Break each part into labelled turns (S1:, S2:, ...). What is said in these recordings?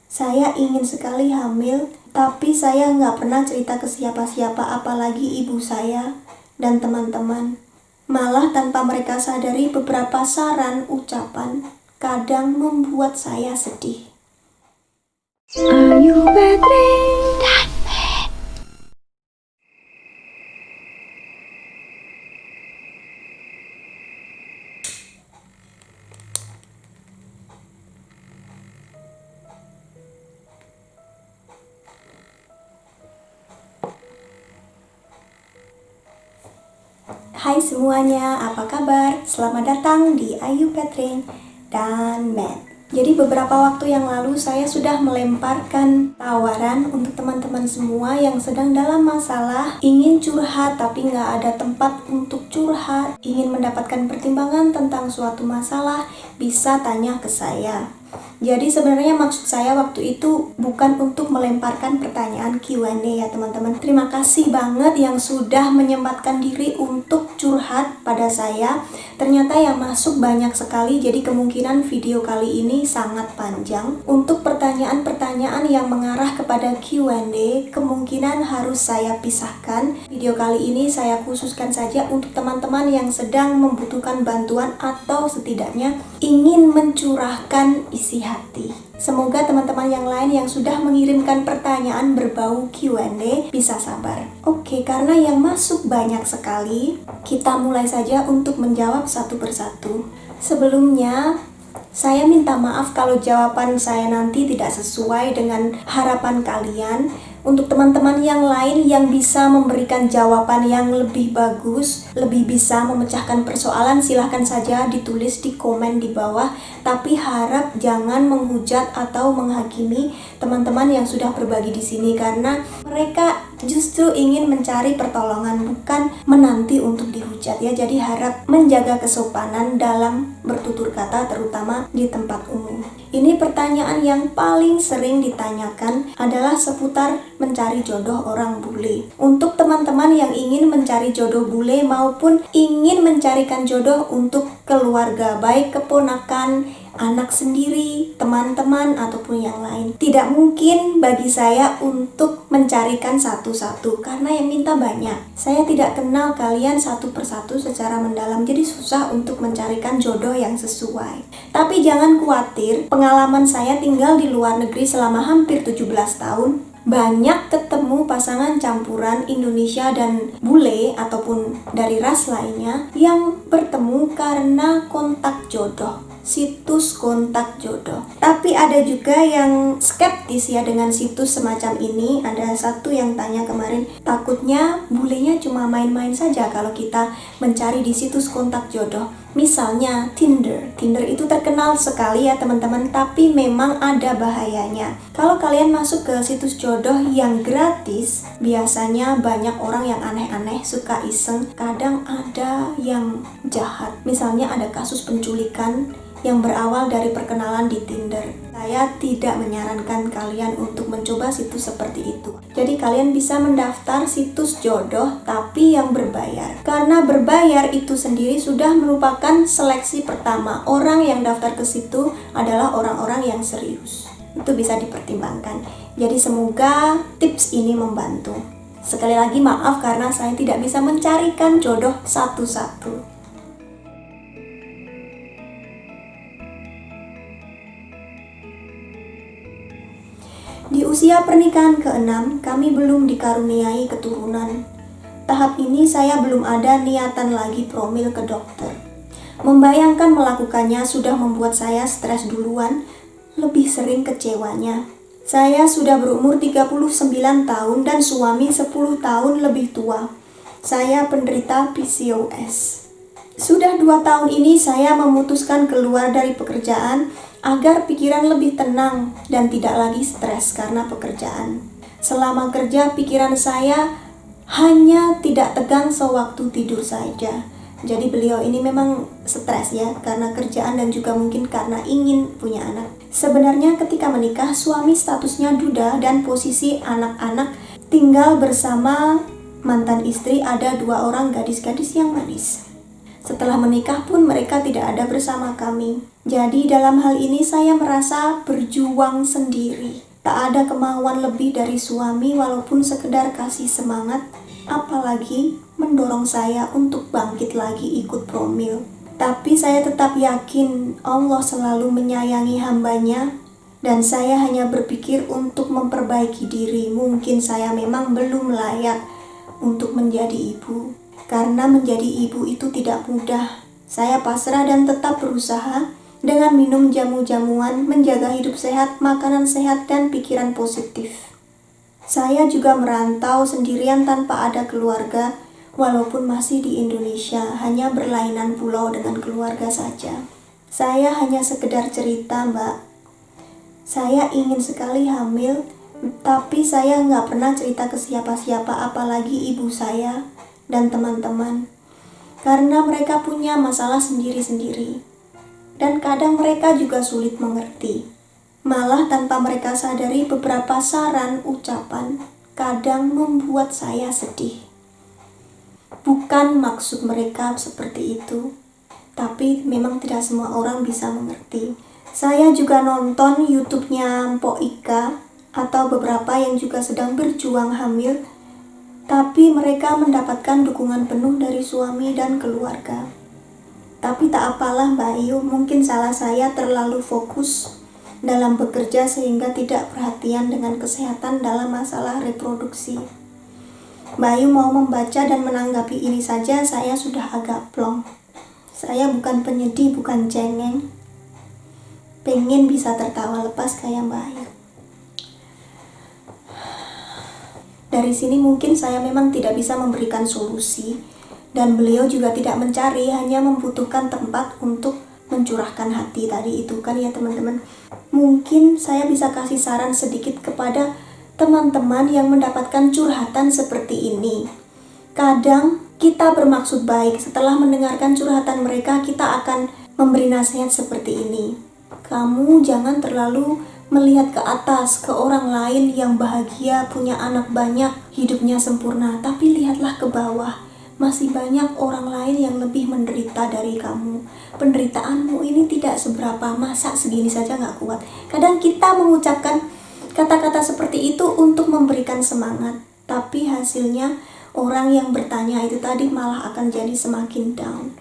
S1: Saya ingin sekali hamil, tapi saya nggak pernah cerita ke siapa-siapa, apalagi ibu saya dan teman-teman. Malah tanpa mereka sadari, beberapa saran ucapan kadang membuat saya sedih. Ayu Petri dan Matt. Hai semuanya, apa kabar? Selamat datang di Ayu Petri dan Matt. Jadi beberapa waktu yang lalu saya sudah melemparkan tawaran untuk teman-teman semua yang sedang dalam masalah, ingin curhat tapi nggak ada tempat untuk curhat, ingin mendapatkan pertimbangan tentang suatu masalah, bisa tanya ke saya. Jadi sebenarnya maksud saya waktu itu bukan untuk melemparkan pertanyaan Q&A ya teman-teman. Terima kasih banget yang sudah menyempatkan diri untuk curhat pada saya. Ternyata yang masuk banyak sekali, jadi kemungkinan video kali ini sangat panjang. Untuk pertanyaan-pertanyaan yang mengarah kepada Q&A, kemungkinan harus saya pisahkan. Video kali ini saya khususkan saja untuk teman-teman yang sedang membutuhkan bantuan atau setidaknya ingin mencurahkan isi hati. Semoga teman-teman yang lain yang sudah mengirimkan pertanyaan berbau Q&A bisa sabar. Oke, karena yang masuk banyak sekali, kita mulai saja untuk menjawab satu persatu. Sebelumnya, saya minta maaf kalau jawaban saya nanti tidak sesuai dengan harapan kalian. Untuk teman-teman yang lain yang bisa memberikan jawaban yang lebih bagus, lebih bisa memecahkan persoalan, silahkan saja ditulis di komen di bawah. Tapi harap jangan menghujat atau menghakimi teman-teman yang sudah berbagi di sini, karena mereka justru ingin mencari pertolongan, bukan menanti untuk dihujat ya. Jadi harap menjaga kesopanan dalam bertutur kata, terutama di tempat umum. Ini pertanyaan yang paling sering ditanyakan adalah seputar mencari jodoh orang bule. Untuk teman-teman yang ingin mencari jodoh bule maupun ingin mencarikan jodoh untuk keluarga, baik keponakan, anak sendiri, teman-teman, ataupun yang lain. Tidak mungkin bagi saya untuk mencarikan satu-satu, karena yang minta banyak. Saya tidak kenal kalian satu persatu secara mendalam, jadi susah untuk mencarikan jodoh yang sesuai. Tapi jangan khawatir, pengalaman saya tinggal di luar negeri selama hampir 17 tahun. Banyak ketemu pasangan campuran Indonesia dan bule ataupun dari ras lainnya yang bertemu karena kontak jodoh, situs kontak jodoh. Tapi ada juga yang skeptis ya dengan situs semacam ini. Ada satu yang tanya kemarin, takutnya bulenya cuma main-main saja kalau kita mencari di situs kontak jodoh. Misalnya Tinder itu terkenal sekali ya teman-teman, tapi memang ada bahayanya. Kalau kalian masuk ke situs jodoh yang gratis, biasanya banyak orang yang aneh-aneh, suka iseng, kadang ada yang jahat. Misalnya ada kasus penculikan yang berawal dari perkenalan di Tinder. Saya tidak menyarankan kalian untuk mencoba situs seperti itu. Jadi kalian bisa mendaftar situs jodoh tapi yang berbayar. Karena berbayar itu sendiri sudah merupakan seleksi pertama. Orang yang daftar ke situ adalah orang-orang yang serius. Itu bisa dipertimbangkan. Jadi semoga tips ini membantu. Sekali lagi maaf karena saya tidak bisa mencarikan jodoh satu-satu. Di usia pernikahan ke-6, kami belum dikaruniai keturunan. Tahap ini saya belum ada niatan lagi promil ke dokter. Membayangkan melakukannya sudah membuat saya stres duluan, lebih sering kecewanya. Saya sudah berumur 39 tahun dan suami 10 tahun lebih tua. Saya penderita PCOS. Sudah 2 tahun ini saya memutuskan keluar dari pekerjaan agar pikiran lebih tenang dan tidak lagi stres karena pekerjaan. Selama kerja, pikiran saya hanya tidak tegang sewaktu tidur saja. Jadi beliau ini memang stres ya karena kerjaan dan juga mungkin karena ingin punya anak. Sebenarnya ketika menikah, suami statusnya duda dan posisi anak-anak tinggal bersama mantan istri, ada 2 orang gadis-gadis yang manis. Setelah menikah pun mereka tidak ada bersama kami. Jadi dalam hal ini saya merasa berjuang sendiri. Tak ada kemauan lebih dari suami walaupun sekedar kasih semangat, apalagi mendorong saya untuk bangkit lagi ikut promil. Tapi saya tetap yakin Allah selalu menyayangi hambanya, dan saya hanya berpikir untuk memperbaiki diri. Mungkin saya memang belum layak untuk menjadi ibu, karena menjadi ibu itu tidak mudah. Saya pasrah dan tetap berusaha dengan minum jamu-jamuan, menjaga hidup sehat, makanan sehat, dan pikiran positif. Saya juga merantau sendirian tanpa ada keluarga, walaupun masih di Indonesia, hanya berlainan pulau dengan keluarga saja. Saya hanya sekedar cerita, Mbak. Saya ingin sekali hamil, tapi saya nggak pernah cerita ke siapa-siapa, apalagi ibu saya dan teman-teman, karena mereka punya masalah sendiri-sendiri. Dan kadang mereka juga sulit mengerti. Malah tanpa mereka sadari, beberapa saran ucapan kadang membuat saya sedih. Bukan maksud mereka seperti itu, tapi memang tidak semua orang bisa mengerti. Saya juga nonton YouTube-nya Mpok Ika atau beberapa yang juga sedang berjuang hamil, tapi mereka mendapatkan dukungan penuh dari suami dan keluarga. Tapi tak apalah Mbak Ayu, mungkin salah saya terlalu fokus dalam bekerja sehingga tidak perhatian dengan kesehatan dalam masalah reproduksi. Mbak Ayu mau membaca dan menanggapi ini saja, saya sudah agak plong. Saya bukan penyedih, bukan cengeng. Pengen bisa tertawa lepas kayak Mbak Ayu. Dari sini mungkin saya memang tidak bisa memberikan solusi, dan beliau juga tidak mencari, hanya membutuhkan tempat untuk mencurahkan hati tadi itu kan ya teman-teman. Mungkin saya bisa kasih saran sedikit kepada teman-teman yang mendapatkan curhatan seperti ini. Kadang kita bermaksud baik, setelah mendengarkan curhatan mereka kita akan memberi nasihat seperti ini. Kamu jangan terlalu melihat ke atas, ke orang lain yang bahagia, punya anak banyak, hidupnya sempurna, tapi lihatlah ke bawah. Masih banyak orang lain yang lebih menderita dari kamu. Penderitaanmu ini tidak seberapa, masa segini saja gak kuat. Kadang kita mengucapkan kata-kata seperti itu untuk memberikan semangat, tapi hasilnya orang yang bertanya itu tadi malah akan jadi semakin down.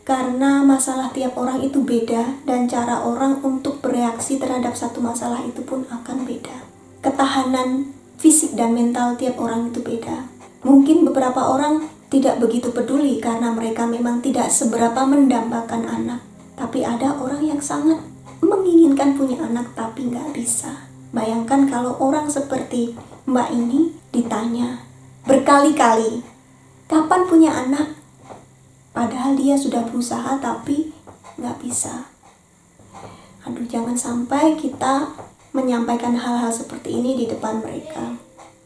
S1: Karena masalah tiap orang itu beda, dan cara orang untuk bereaksi terhadap satu masalah itu pun akan beda. Ketahanan fisik dan mental tiap orang itu beda. Mungkin beberapa orang tidak begitu peduli karena mereka memang tidak seberapa mendambakan anak. Tapi ada orang yang sangat menginginkan punya anak tapi nggak bisa. Bayangkan kalau orang seperti Mbak ini ditanya berkali-kali, kapan punya anak? Padahal dia sudah berusaha tapi nggak bisa. Aduh, jangan sampai kita menyampaikan hal-hal seperti ini di depan mereka.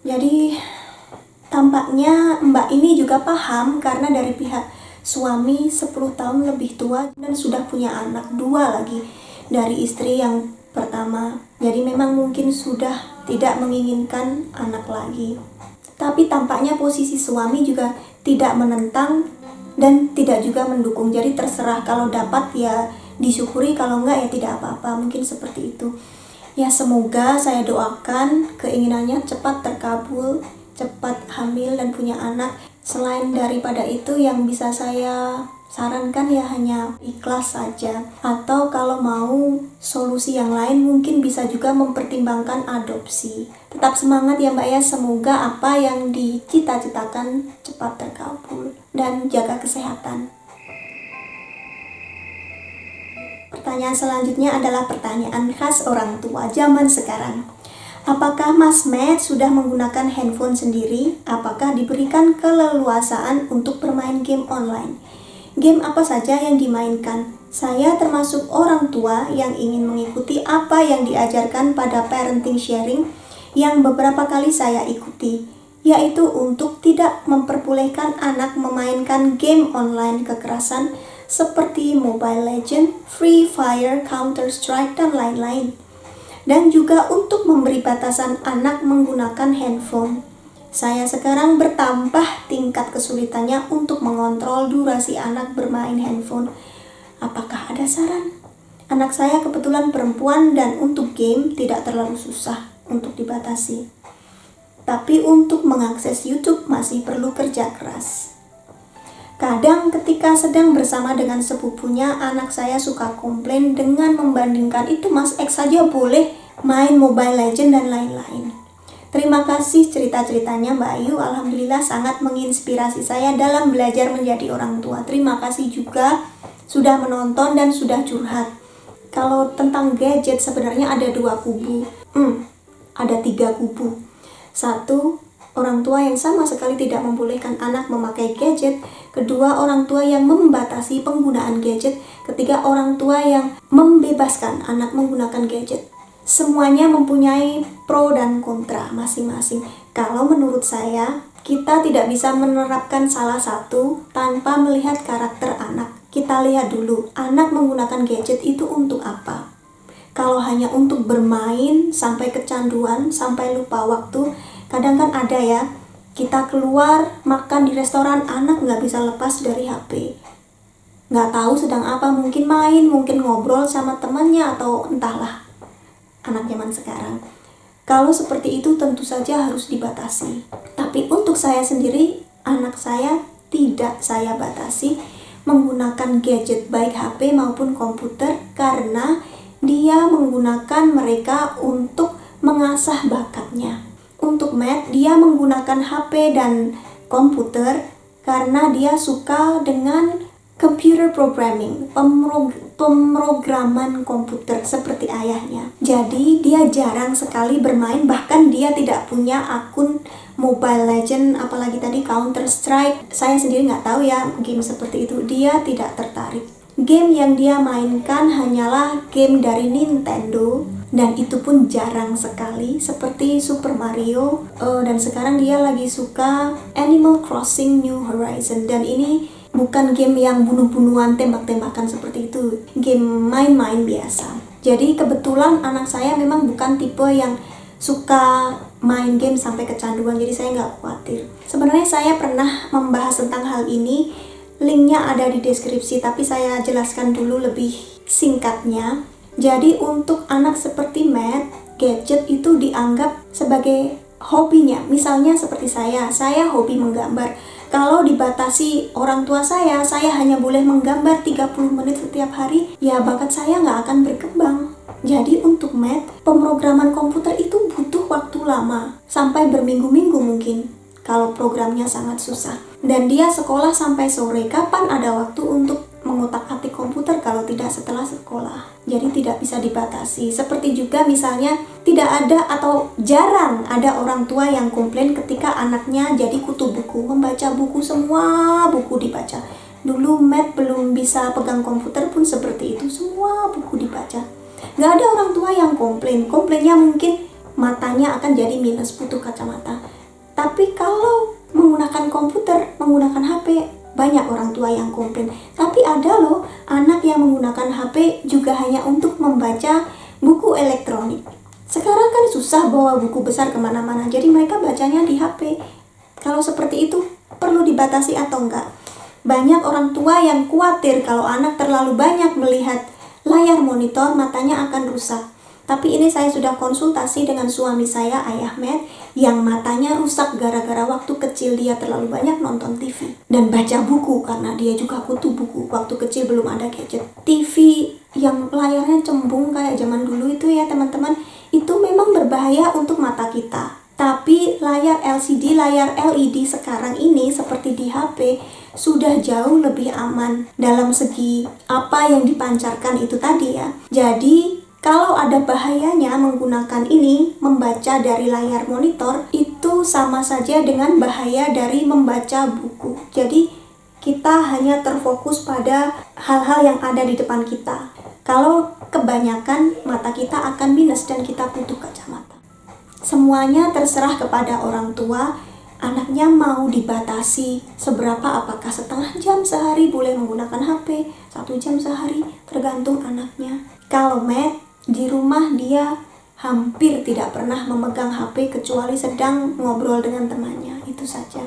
S1: Jadi tampaknya Mbak ini juga paham karena dari pihak suami 10 tahun lebih tua dan sudah punya anak 2 lagi dari istri yang pertama. Jadi memang mungkin sudah tidak menginginkan anak lagi. Tapi tampaknya posisi suami juga tidak menentang dan tidak juga mendukung. Jadi terserah, kalau dapat ya disyukuri, kalau enggak ya tidak apa-apa. Mungkin seperti itu. Ya semoga saya doakan keinginannya cepat terkabul, cepat hamil dan punya anak. Selain daripada itu yang bisa saya sarankan ya hanya ikhlas saja. Atau kalau mau solusi yang lain mungkin bisa juga mempertimbangkan adopsi. Tetap semangat ya Mbak ya, semoga apa yang dicita-citakan cepat terkabul dan jaga kesehatan. Pertanyaan selanjutnya adalah pertanyaan khas orang tua zaman sekarang. Apakah Mas Matt sudah menggunakan handphone sendiri? Apakah diberikan keleluasaan untuk bermain game online? Game apa saja yang dimainkan? Saya termasuk orang tua yang ingin mengikuti apa yang diajarkan pada parenting sharing yang beberapa kali saya ikuti, yaitu untuk tidak memperbolehkan anak memainkan game online kekerasan seperti Mobile Legends, Free Fire, Counter-Strike, dan lain-lain. Dan juga untuk memberi batasan anak menggunakan handphone. Saya sekarang bertambah tingkat kesulitannya untuk mengontrol durasi anak bermain handphone. Apakah ada saran? Anak saya kebetulan perempuan dan untuk game tidak terlalu susah untuk dibatasi. Tapi untuk mengakses YouTube masih perlu kerja keras. Kadang ketika sedang bersama dengan sepupunya, anak saya suka komplain dengan membandingkan itu Mas X saja boleh main Mobile Legends dan lain-lain. Terima kasih cerita-ceritanya Mbak Ayu, alhamdulillah sangat menginspirasi saya dalam belajar menjadi orang tua. Terima kasih juga sudah menonton dan sudah curhat. Kalau tentang gadget sebenarnya ada 2 kubu, ada 3 kubu. 1, orang tua yang sama sekali tidak membolehkan anak memakai gadget. 2, orang tua yang membatasi penggunaan gadget. 3, orang tua yang membebaskan anak menggunakan gadget. Semuanya mempunyai pro dan kontra masing-masing. Kalau menurut saya, kita tidak bisa menerapkan salah satu tanpa melihat karakter anak. Kita lihat dulu, anak menggunakan gadget itu untuk apa? Kalau hanya untuk bermain, sampai kecanduan, sampai lupa waktu, kadang kan ada ya, kita keluar, makan di restoran, anak nggak bisa lepas dari HP. Nggak tahu sedang apa, mungkin main, mungkin ngobrol sama temannya, atau entahlah. Anak zaman sekarang. Kalau seperti itu tentu saja harus dibatasi. Tapi untuk saya sendiri, anak saya tidak saya batasi menggunakan gadget baik HP maupun komputer karena dia menggunakan mereka untuk mengasah bakatnya. Untuk Matt, dia menggunakan HP dan komputer karena dia suka dengan computer programming, pemrograman komputer seperti ayahnya. Jadi dia jarang sekali bermain, bahkan dia tidak punya akun Mobile Legends, apalagi tadi Counter Strike. Saya sendiri nggak tahu ya game seperti itu, dia tidak tertarik. Game yang dia mainkan hanyalah game dari Nintendo, dan itu pun jarang sekali, seperti Super Mario, dan sekarang dia lagi suka Animal Crossing New Horizon, dan ini bukan game yang bunuh-bunuhan, tembak-tembakan seperti itu, game main-main biasa. Jadi kebetulan anak saya memang bukan tipe yang suka main game sampai kecanduan, jadi saya nggak khawatir. Sebenarnya saya pernah membahas tentang hal ini, linknya ada di deskripsi, tapi saya jelaskan dulu lebih singkatnya. Jadi untuk anak seperti Matt, gadget itu dianggap sebagai hobinya. Misalnya seperti saya hobi menggambar. Kalau dibatasi orang tua saya hanya boleh menggambar 30 menit setiap hari, ya bakat saya nggak akan berkembang. Jadi untuk Matt, pemrograman komputer itu butuh waktu lama, sampai berminggu-minggu mungkin, kalau programnya sangat susah. Dan dia sekolah sampai sore, kapan ada waktu untuk mengutak-atik komputer kalau tidak setelah sekolah? Jadi tidak bisa dibatasi. Seperti juga misalnya tidak ada atau jarang ada orang tua yang komplain ketika anaknya jadi kutu buku, membaca buku, semua buku dibaca. Dulu Matt belum bisa pegang komputer pun seperti itu, semua buku dibaca. Nggak ada orang tua yang komplainnya mungkin matanya akan jadi minus, butuh kacamata. Tapi kalau menggunakan komputer, menggunakan HP, banyak orang tua yang komplain. Tapi ada loh anak yang menggunakan HP juga hanya untuk membaca buku elektronik. Sekarang kan susah bawa buku besar kemana-mana, jadi mereka bacanya di HP. Kalau seperti itu perlu dibatasi atau enggak? Banyak orang tua yang khawatir kalau anak terlalu banyak melihat layar monitor, matanya akan rusak. Tapi ini saya sudah konsultasi dengan suami saya, Ayah Matt, yang matanya rusak gara-gara waktu kecil dia terlalu banyak nonton TV dan baca buku karena dia juga kutu buku. Waktu kecil belum ada gadget. TV yang layarnya cembung kayak zaman dulu itu ya teman-teman, itu memang berbahaya untuk mata kita. Tapi layar LCD, layar LED sekarang ini seperti di HP sudah jauh lebih aman dalam segi apa yang dipancarkan itu tadi ya. Jadi kalau ada bahayanya menggunakan ini, membaca dari layar monitor, itu sama saja dengan bahaya dari membaca buku. Jadi kita hanya terfokus pada hal-hal yang ada di depan kita. Kalau kebanyakan, mata kita akan minus dan kita butuh kacamata. Semuanya terserah kepada orang tua. Anaknya mau dibatasi seberapa, apakah setengah jam sehari boleh menggunakan HP, 1 jam sehari, tergantung anaknya. Kalau Matt, di rumah dia hampir tidak pernah memegang HP kecuali sedang ngobrol dengan temannya, itu saja.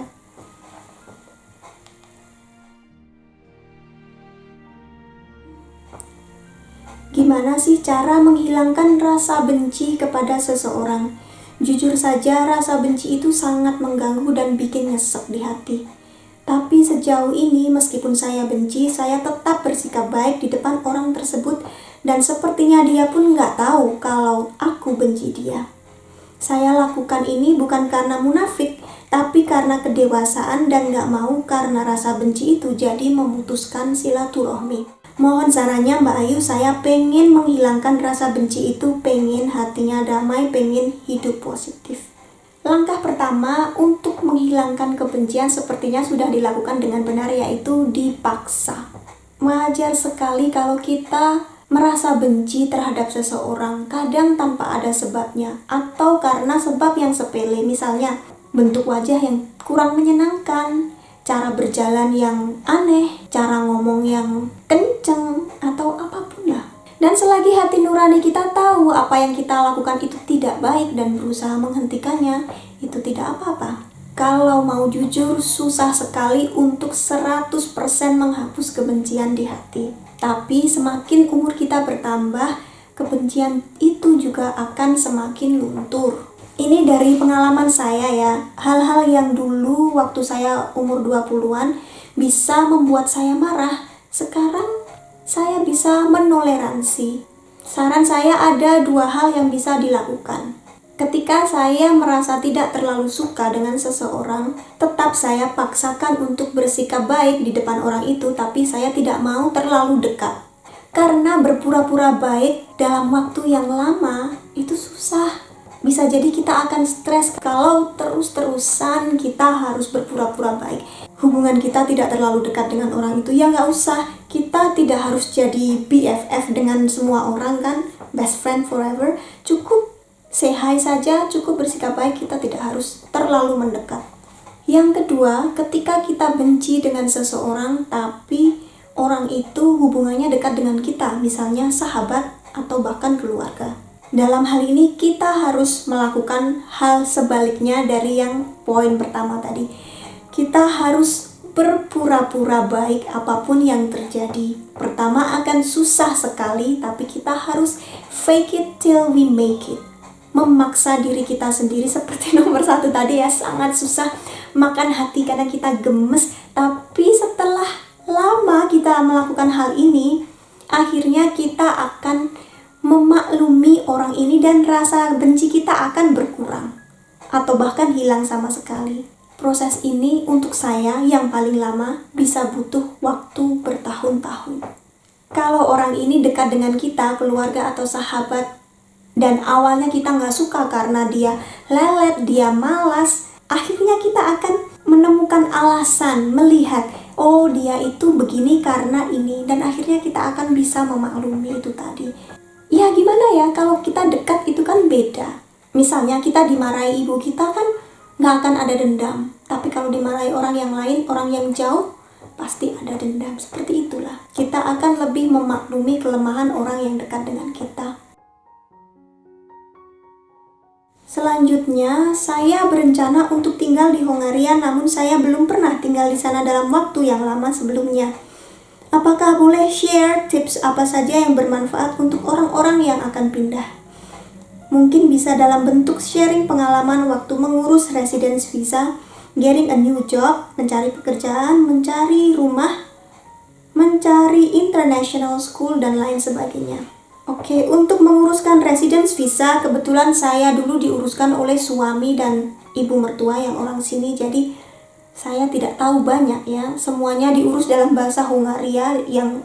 S1: Gimana gimana sih cara menghilangkan rasa benci kepada seseorang? Jujur saja, rasa benci itu sangat mengganggu dan bikin nyesek di hati. Tapi sejauh ini, meskipun saya benci, saya tetap bersikap baik di depan orang tersebut, dan sepertinya dia pun nggak tahu kalau aku benci dia. Saya lakukan ini bukan karena munafik, tapi karena kedewasaan dan nggak mau karena rasa benci itu jadi memutuskan silaturahmi. Mohon sarannya Mbak Ayu, saya pengen menghilangkan rasa benci itu, pengen hatinya damai, pengen hidup positif. Langkah pertama untuk menghilangkan kebencian sepertinya sudah dilakukan dengan benar, yaitu dipaksa. Wajar sekali kalau kita merasa benci terhadap seseorang, kadang tanpa ada sebabnya, atau karena sebab yang sepele, misalnya bentuk wajah yang kurang menyenangkan, cara berjalan yang aneh, cara ngomong yang kenceng, atau apapun lah. Dan selagi hati nurani kita tahu apa yang kita lakukan itu tidak baik dan berusaha menghentikannya, itu tidak apa-apa. Kalau mau jujur, susah sekali untuk 100% menghapus kebencian di hati. Tapi semakin umur kita bertambah, kebencian itu juga akan semakin luntur. Ini dari pengalaman saya ya, hal-hal yang dulu waktu saya umur 20-an bisa membuat saya marah, sekarang saya bisa menoleransi. Saran saya ada 2 hal yang bisa dilakukan. Ketika saya merasa tidak terlalu suka dengan seseorang, tetap saya paksakan untuk bersikap baik di depan orang itu, tapi saya tidak mau terlalu dekat. Karena berpura-pura baik dalam waktu yang lama itu susah. Bisa jadi kita akan stres kalau terus-terusan kita harus berpura-pura baik. Hubungan kita tidak terlalu dekat dengan orang itu, ya nggak usah. Kita tidak harus jadi BFF dengan semua orang kan, best friend forever. Cukup say hi saja, cukup bersikap baik, kita tidak harus terlalu mendekat. Yang kedua, ketika kita benci dengan seseorang tapi orang itu hubungannya dekat dengan kita, misalnya sahabat atau bahkan keluarga. Dalam hal ini kita harus melakukan hal sebaliknya dari yang poin pertama tadi. Kita harus berpura-pura baik apapun yang terjadi. Pertama akan susah sekali, tapi kita harus fake it till we make it. Memaksa diri kita sendiri seperti nomor 1 tadi ya, sangat susah. Makan hati, kadang kita gemes, tapi setelah lama kita melakukan hal ini, akhirnya kita akan memaklumi orang ini dan rasa benci kita akan berkurang atau bahkan hilang sama sekali. Proses ini untuk saya yang paling lama bisa butuh waktu bertahun-tahun. Kalau orang ini dekat dengan kita, keluarga atau sahabat, dan awalnya kita nggak suka karena dia lelet, dia malas, akhirnya kita akan menemukan alasan, melihat, oh dia itu begini karena ini, dan akhirnya kita akan bisa memaklumi itu tadi. Ya gimana ya, kalau kita dekat itu kan beda. Misalnya kita dimarahi ibu kita kan nggak akan ada dendam. Tapi kalau dimarahi orang yang lain, orang yang jauh, pasti ada dendam. Seperti itulah. Kita akan lebih memaklumi kelemahan orang yang dekat dengan kita. Selanjutnya, saya berencana untuk tinggal di Hongaria, namun saya belum pernah tinggal di sana dalam waktu yang lama sebelumnya. Apakah boleh share tips apa saja yang bermanfaat untuk orang-orang yang akan pindah? Mungkin bisa dalam bentuk sharing pengalaman waktu mengurus residence visa, getting a new job, mencari pekerjaan, mencari rumah, mencari international school, dan lain sebagainya. Oke, untuk menguruskan residence visa, kebetulan saya dulu diuruskan oleh suami dan ibu mertua yang orang sini, jadi saya tidak tahu banyak ya, semuanya diurus dalam bahasa Hongaria yang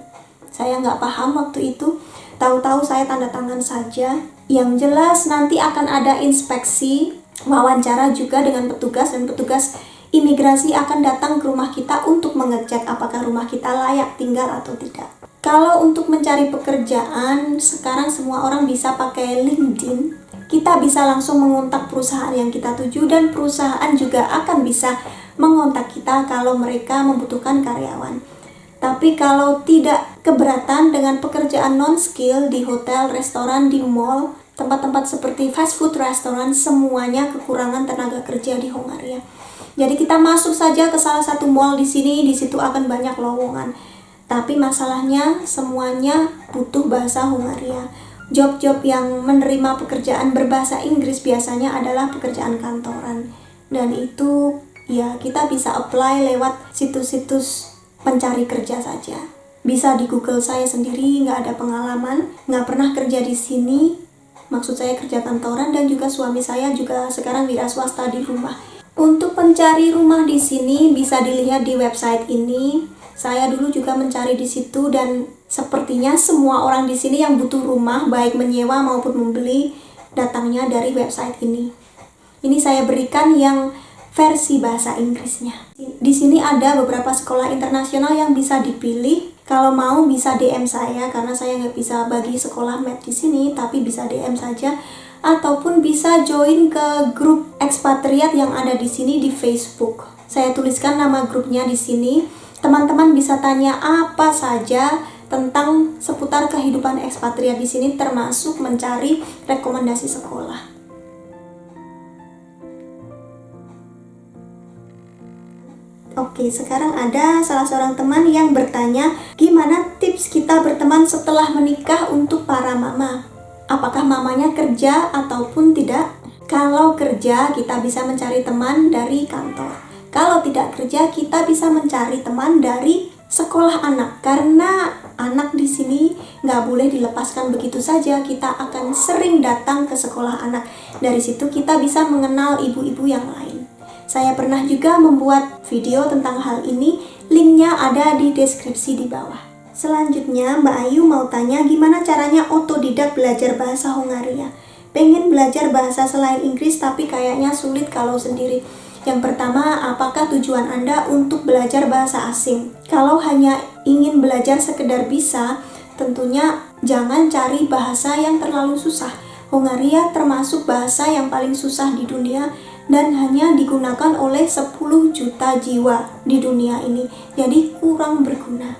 S1: saya nggak paham waktu itu. Tahu-tahu saya tanda tangan saja. Yang jelas nanti akan ada inspeksi, wawancara juga dengan petugas, dan petugas imigrasi akan datang ke rumah kita untuk mengecek apakah rumah kita layak tinggal atau tidak. Kalau untuk mencari pekerjaan, sekarang semua orang bisa pakai LinkedIn. Kita bisa langsung mengontak perusahaan yang kita tuju, dan perusahaan juga akan bisa mengontak kita kalau mereka membutuhkan karyawan. Tapi kalau tidak keberatan dengan pekerjaan non-skill di hotel, restoran, di mall, tempat-tempat seperti fast food restoran, semuanya kekurangan tenaga kerja di Hongaria. Jadi kita masuk saja ke salah satu mall di sini, di situ akan banyak lowongan. Tapi masalahnya semuanya butuh bahasa Hongaria. Job-job yang menerima pekerjaan berbahasa Inggris biasanya adalah pekerjaan kantoran. Dan itu ya kita bisa apply lewat situs-situs pencari kerja saja. Bisa di Google, saya sendiri nggak ada pengalaman, nggak pernah kerja di sini. Maksud saya kerja kantoran, dan juga suami saya juga sekarang wira swasta di rumah. Untuk mencari rumah di sini bisa dilihat di website ini. Saya dulu juga mencari di situ, dan sepertinya semua orang di sini yang butuh rumah, baik menyewa maupun membeli, datangnya dari website ini. Ini saya berikan yang versi bahasa Inggrisnya. Di sini ada beberapa sekolah internasional yang bisa dipilih. Kalau mau bisa DM saya, karena saya nggak bisa bagi sekolah math di sini, tapi bisa DM saja. Ataupun bisa join ke grup ekspatriat yang ada di sini di Facebook. Saya tuliskan nama grupnya di sini. Teman-teman bisa tanya apa saja tentang seputar kehidupan ekspatriat di sini, termasuk mencari rekomendasi sekolah. Oke, sekarang ada salah seorang teman yang bertanya, gimana tips kita berteman setelah menikah untuk para mama? Apakah mamanya kerja ataupun tidak? Kalau kerja, kita bisa mencari teman dari kantor. Kalau tidak kerja, kita bisa mencari teman dari sekolah anak. Karena anak di sini nggak boleh dilepaskan begitu saja. Kita akan sering datang ke sekolah anak. Dari situ kita bisa mengenal ibu-ibu yang lain. Saya pernah juga membuat video tentang hal ini. Linknya ada di deskripsi di bawah. Selanjutnya Mbak Ayu mau tanya gimana caranya otodidak belajar bahasa Hongaria. Pengen belajar bahasa selain Inggris tapi kayaknya sulit kalau sendiri. Yang pertama, apakah tujuan Anda untuk belajar bahasa asing? Kalau hanya ingin belajar sekedar bisa, tentunya jangan cari bahasa yang terlalu susah. Hongaria termasuk bahasa yang paling susah di dunia dan hanya digunakan oleh 10 juta jiwa di dunia ini. Jadi kurang berguna.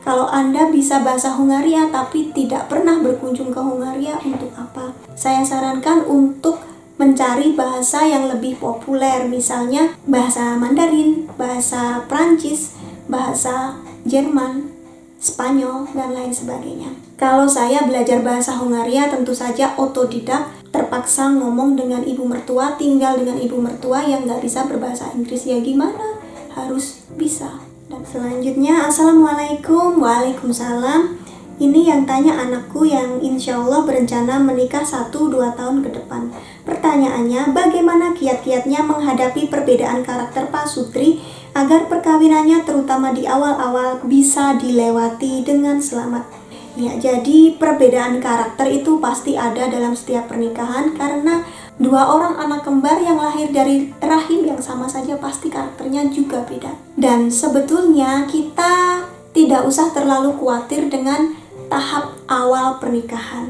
S1: Kalau Anda bisa bahasa Hongaria tapi tidak pernah berkunjung ke Hongaria, untuk apa? Saya sarankan untuk mencari bahasa yang lebih populer, misalnya bahasa Mandarin, bahasa Prancis, bahasa Jerman, Spanyol, dan lain sebagainya. Kalau saya belajar bahasa Hongaria tentu saja otodidak, terpaksa ngomong dengan ibu mertua, tinggal dengan ibu mertua yang nggak bisa berbahasa Inggris, ya gimana? Harus bisa. Dan selanjutnya, Assalamualaikum. Waalaikumsalam. Ini yang tanya anakku yang insya Allah berencana menikah 1-2 tahun ke depan. Pertanyaannya, bagaimana kiat-kiatnya menghadapi perbedaan karakter Pak Sutri agar perkawinannya terutama di awal-awal bisa dilewati dengan selamat? Ya, jadi perbedaan karakter itu pasti ada dalam setiap pernikahan karena dua orang anak kembar yang lahir dari rahim yang sama saja pasti karakternya juga beda. Dan sebetulnya kita tidak usah terlalu khawatir dengan tahap awal pernikahan.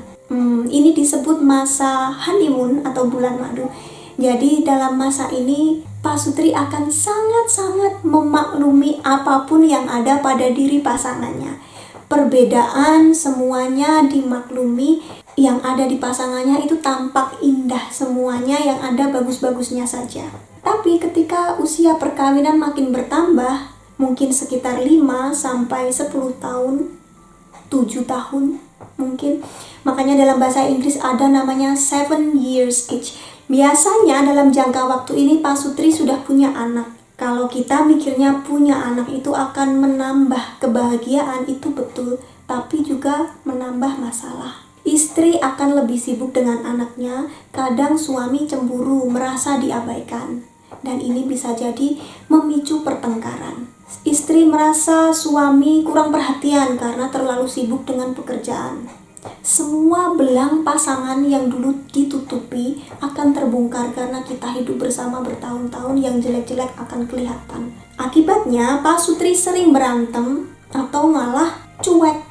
S1: Ini disebut masa honeymoon atau bulan madu. Jadi dalam masa ini Pak Sutri akan sangat-sangat memaklumi apapun yang ada pada diri pasangannya. Perbedaan semuanya dimaklumi, yang ada di pasangannya itu tampak indah semuanya, yang ada bagus-bagusnya saja. Tapi ketika usia perkawinan makin bertambah, mungkin sekitar 5-10 tahun, 7 tahun mungkin. Makanya dalam bahasa Inggris ada namanya 7 years age. Biasanya dalam jangka waktu ini Pak Sutri sudah punya anak. Kalau kita mikirnya punya anak itu akan menambah kebahagiaan, itu betul, tapi juga menambah masalah. Istri akan lebih sibuk dengan anaknya, kadang suami cemburu, merasa diabaikan. Dan ini bisa jadi memicu pertengkaran. Istri merasa suami kurang perhatian karena terlalu sibuk dengan pekerjaan. Semua belang pasangan yang dulu ditutupi akan terbongkar karena kita hidup bersama bertahun-tahun, yang jelek-jelek akan kelihatan. Akibatnya Pak Sutri sering berantem atau malah cuek,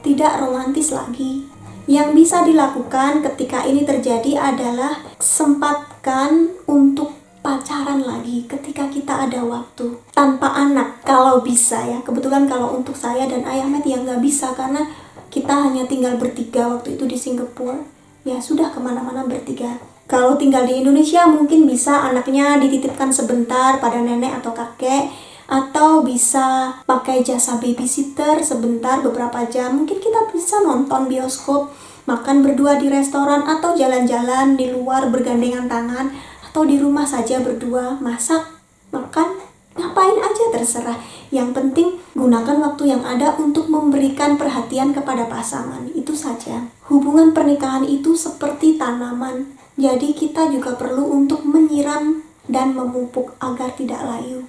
S1: tidak romantis lagi. Yang bisa dilakukan ketika ini terjadi adalah sempatkan untuk pacaran lagi ketika kita ada waktu, tanpa anak kalau bisa ya. Kebetulan kalau untuk saya dan Ayah Met ya nggak bisa karena kita hanya tinggal bertiga waktu itu di Singapura. Ya sudah, kemana-mana bertiga. Kalau tinggal di Indonesia mungkin bisa anaknya dititipkan sebentar pada nenek atau kakek, atau bisa pakai jasa babysitter sebentar beberapa jam. Mungkin kita bisa nonton bioskop, makan berdua di restoran, atau jalan-jalan di luar bergandengan tangan, atau di rumah saja berdua, masak, makan, ngapain aja terserah. Yang penting gunakan waktu yang ada untuk memberikan perhatian kepada pasangan, itu saja. Hubungan pernikahan itu seperti tanaman, jadi kita juga perlu untuk menyiram dan memupuk agar tidak layu.